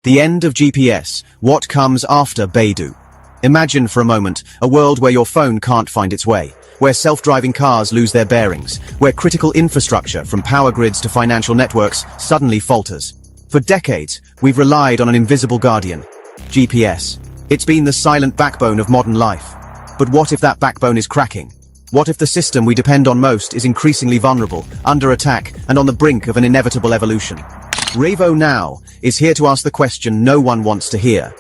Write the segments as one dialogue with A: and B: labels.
A: The end of GPS. What comes after Beidou? Imagine for a moment a world where your phone can't find its way, where self-driving cars lose their bearings, where critical infrastructure from power grids to financial networks suddenly falters. For decades, we've relied on an invisible guardian, GPS. It's been the silent backbone of modern life. But what if that backbone is cracking? What if the system we depend on most is increasingly vulnerable, under attack, and on the brink of an inevitable evolution? Revo Now is here to ask the question no one wants to hear.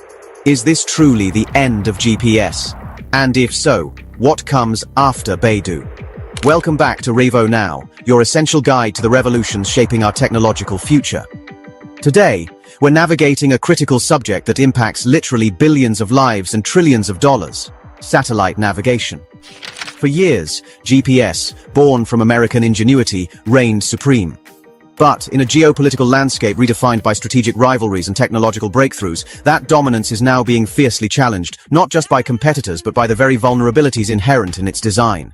A: Is this truly the end of GPS? And if so, what comes after Beidou? Welcome back to Revo Now, your essential guide to the revolutions shaping our technological future. Today, we're navigating a critical subject that impacts literally billions of lives and trillions of dollars: satellite navigation. For years, GPS, born from American ingenuity, reigned supreme. But in a geopolitical landscape redefined by strategic rivalries and technological breakthroughs, that dominance is now being fiercely challenged, not just by competitors but by the very vulnerabilities inherent in its design.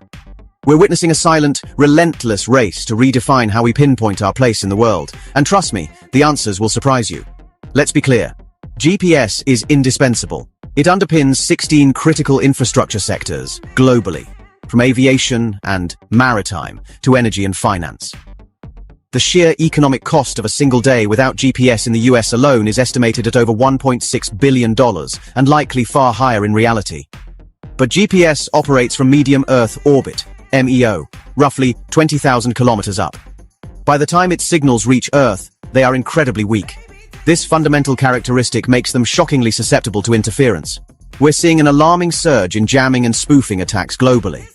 A: We're witnessing a silent, relentless race to redefine how we pinpoint our place in the world. And trust me, the answers will surprise you. Let's be clear. GPS is indispensable. It underpins 16 critical infrastructure sectors globally, from aviation and maritime to energy and finance. The sheer economic cost of a single day without GPS in the US alone is estimated at over $1.6 billion, and likely far higher in reality. But GPS operates from medium Earth orbit, MEO, roughly 20,000 kilometers up. By the time its signals reach Earth, they are incredibly weak. This fundamental characteristic makes them shockingly susceptible to interference. We're seeing an alarming surge in jamming and spoofing attacks globally.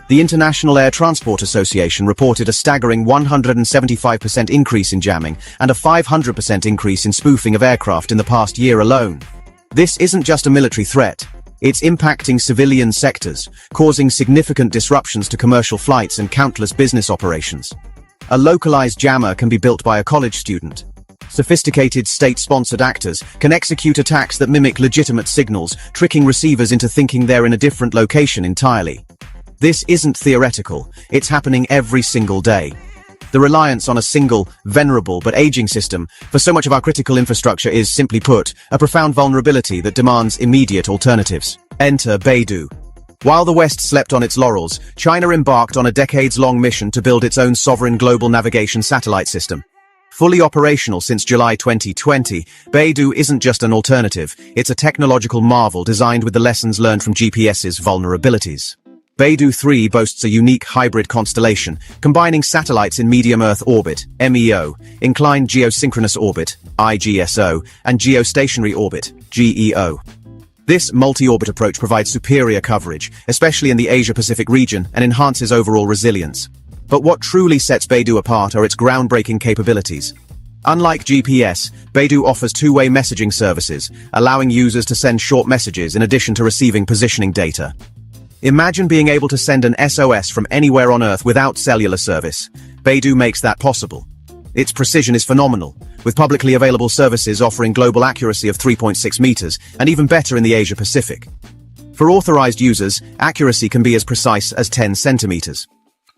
A: The International Air Transport Association reported a staggering 175% increase in jamming and a 500% increase in spoofing of aircraft in the past year alone. This isn't just a military threat. It's impacting civilian sectors, causing significant disruptions to commercial flights and countless business operations. A localized jammer can be built by a college student. Sophisticated state-sponsored actors can execute attacks that mimic legitimate signals, tricking receivers into thinking they're in a different location entirely. This isn't theoretical, it's happening every single day. The reliance on a single, venerable but aging system for so much of our critical infrastructure is, simply put, a profound vulnerability that demands immediate alternatives. Enter Beidou. While the West slept on its laurels, China embarked on a decades-long mission to build its own sovereign global navigation satellite system. Fully operational since July 2020, Beidou isn't just an alternative, it's a technological marvel designed with the lessons learned from GPS's vulnerabilities. Beidou 3 boasts a unique hybrid constellation, combining satellites in medium Earth orbit, MEO, inclined geosynchronous orbit, IGSO, and geostationary orbit, GEO. This multi-orbit approach provides superior coverage, especially in the Asia-Pacific region, and enhances overall resilience. But what truly sets Beidou apart are its groundbreaking capabilities. Unlike GPS, Beidou offers two-way messaging services, allowing users to send short messages in addition to receiving positioning data. Imagine being able to send an SOS from anywhere on Earth without cellular service. Beidou makes that possible. Its precision is phenomenal, with publicly available services offering global accuracy of 3.6 meters, and even better in the Asia-Pacific. For authorized users, accuracy can be as precise as 10 centimeters.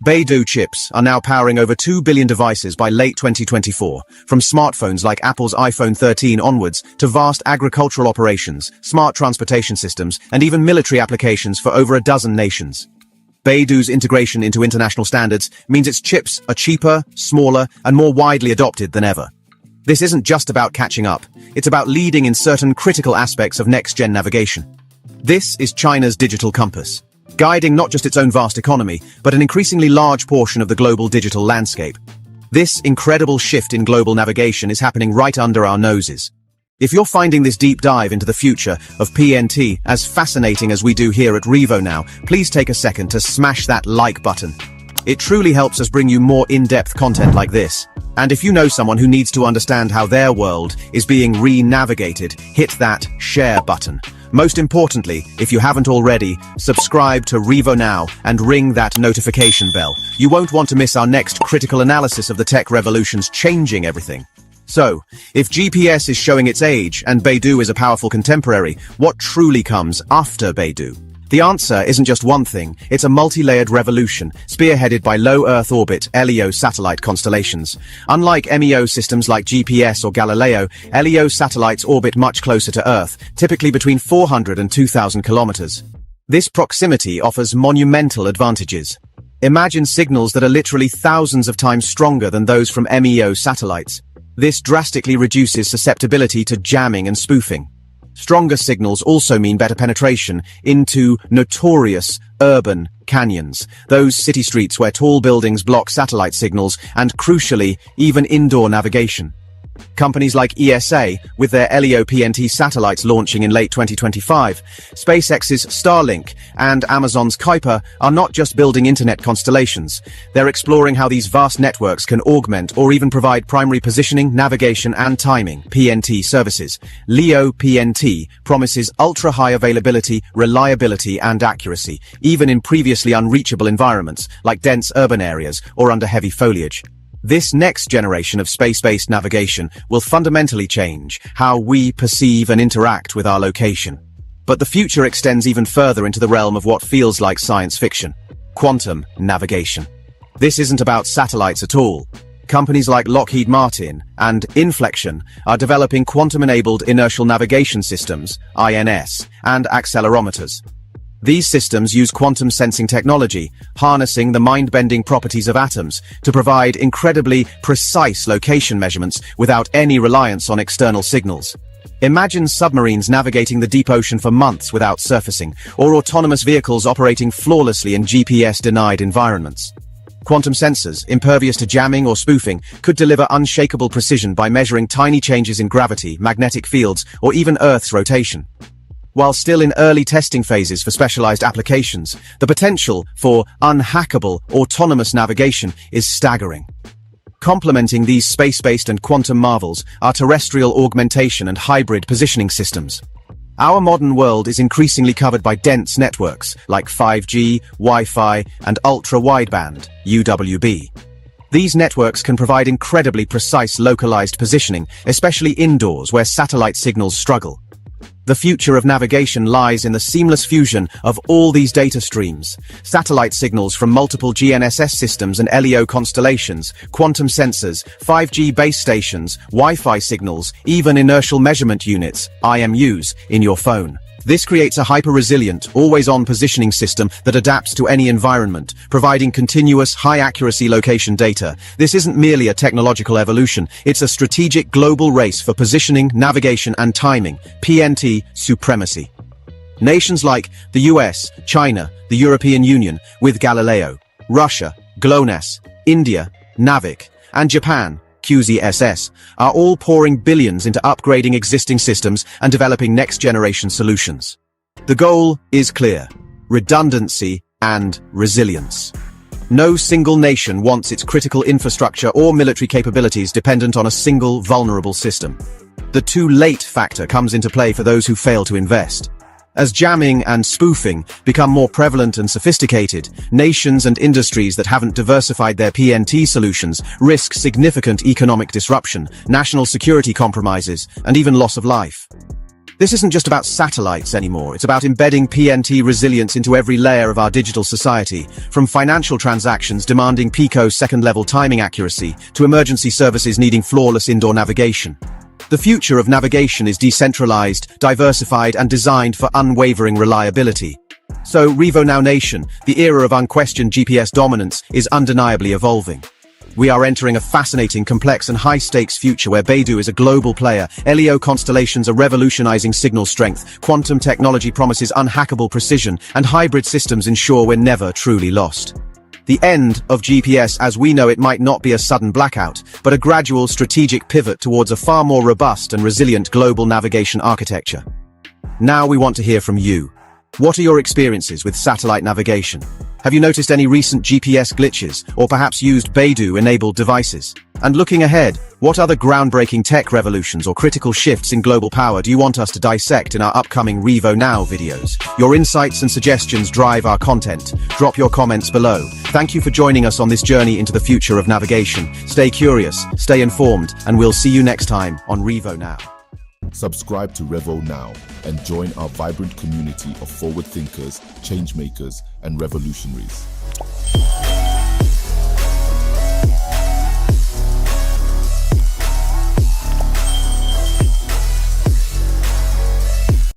A: Beidou chips are now powering over 2 billion devices by late 2024, from smartphones like Apple's iPhone 13 onwards to vast agricultural operations, smart transportation systems, and even military applications for over a dozen nations. Beidou's integration into international standards means its chips are cheaper, smaller, and more widely adopted than ever. This isn't just about catching up, it's about leading in certain critical aspects of next-gen navigation. This is China's digital compass, guiding not just its own vast economy, but an increasingly large portion of the global digital landscape. This incredible shift in global navigation is happening right under our noses. If you're finding this deep dive into the future of PNT as fascinating as we do here at Revo Now, please take a second to smash that like button. It truly helps us bring you more in-depth content like this. And if you know someone who needs to understand how their world is being re-navigated, hit that share button. Most importantly, if you haven't already, subscribe to Revo Now and ring that notification bell. You won't want to miss our next critical analysis of the tech revolutions changing everything. So, if GPS is showing its age and Beidou is a powerful contemporary, what truly comes after Beidou? The answer isn't just one thing, it's a multi-layered revolution, spearheaded by low Earth orbit (LEO) satellite constellations. Unlike MEO systems like GPS or Galileo, LEO satellites orbit much closer to Earth, typically between 400 and 2,000 kilometers. This proximity offers monumental advantages. Imagine signals that are literally thousands of times stronger than those from MEO satellites. This drastically reduces susceptibility to jamming and spoofing. Stronger signals also mean better penetration into notorious urban canyons, those city streets where tall buildings block satellite signals and, crucially, even indoor navigation. Companies like ESA, with their LEO PNT satellites launching in late 2025, SpaceX's Starlink, and Amazon's Kuiper are not just building internet constellations. They're exploring how these vast networks can augment or even provide primary positioning, navigation, and timing (PNT) services. LEO PNT promises ultra-high availability, reliability, and accuracy, even in previously unreachable environments, like dense urban areas or under heavy foliage. This next generation of space-based navigation will fundamentally change how we perceive and interact with our location. But the future extends even further into the realm of what feels like science fiction: quantum navigation. This isn't about satellites at all. Companies like Lockheed Martin and Inflection are developing quantum-enabled inertial navigation systems, INS, and accelerometers. These systems use quantum sensing technology, harnessing the mind-bending properties of atoms to provide incredibly precise location measurements without any reliance on external signals. Imagine submarines navigating the deep ocean for months without surfacing, or autonomous vehicles operating flawlessly in GPS-denied environments. Quantum sensors, impervious to jamming or spoofing, could deliver unshakable precision by measuring tiny changes in gravity, magnetic fields, or even Earth's rotation. While still in early testing phases for specialized applications, the potential for unhackable autonomous navigation is staggering. Complementing these space-based and quantum marvels are terrestrial augmentation and hybrid positioning systems. Our modern world is increasingly covered by dense networks like 5G, Wi-Fi, and ultra-wideband (UWB). These networks can provide incredibly precise localized positioning, especially indoors where satellite signals struggle. The future of navigation lies in the seamless fusion of all these data streams: satellite signals from multiple GNSS systems and LEO constellations, quantum sensors, 5G base stations, Wi-Fi signals, even inertial measurement units, IMUs, in your phone. This creates a hyper-resilient, always-on positioning system that adapts to any environment, providing continuous, high-accuracy location data. This isn't merely a technological evolution, it's a strategic global race for positioning, navigation, and timing, PNT supremacy. Nations like the US, China, the European Union, with Galileo, Russia, GLONASS, India, NAVIC, and Japan, QZSS, are all pouring billions into upgrading existing systems and developing next-generation solutions. The goal is clear: redundancy and resilience. No single nation wants its critical infrastructure or military capabilities dependent on a single vulnerable system. The too late factor comes into play for those who fail to invest. As jamming and spoofing become more prevalent and sophisticated, nations and industries that haven't diversified their PNT solutions risk significant economic disruption, national security compromises, and even loss of life. This isn't just about satellites anymore, it's about embedding PNT resilience into every layer of our digital society, from financial transactions demanding picosecond-level timing accuracy to emergency services needing flawless indoor navigation. The future of navigation is decentralized, diversified, and designed for unwavering reliability. So, Revo Now Nation, the era of unquestioned GPS dominance is undeniably evolving. We are entering a fascinating, complex, and high-stakes future where Beidou is a global player, LEO constellations are revolutionizing signal strength, quantum technology promises unhackable precision, and hybrid systems ensure we're never truly lost. The end of GPS as we know it might not be a sudden blackout, but a gradual strategic pivot towards a far more robust and resilient global navigation architecture. Now we want to hear from you. What are your experiences with satellite navigation? Have you noticed any recent GPS glitches, or perhaps used Beidou-enabled devices? And looking ahead, what other groundbreaking tech revolutions or critical shifts in global power do you want us to dissect in our upcoming Revo Now videos? Your insights and suggestions drive our content. Drop your comments below. Thank you for joining us on this journey into the future of navigation. Stay curious, stay informed, and we'll see you next time on Revo Now.
B: Subscribe to Revo now and join our vibrant community of forward thinkers, change makers, and revolutionaries.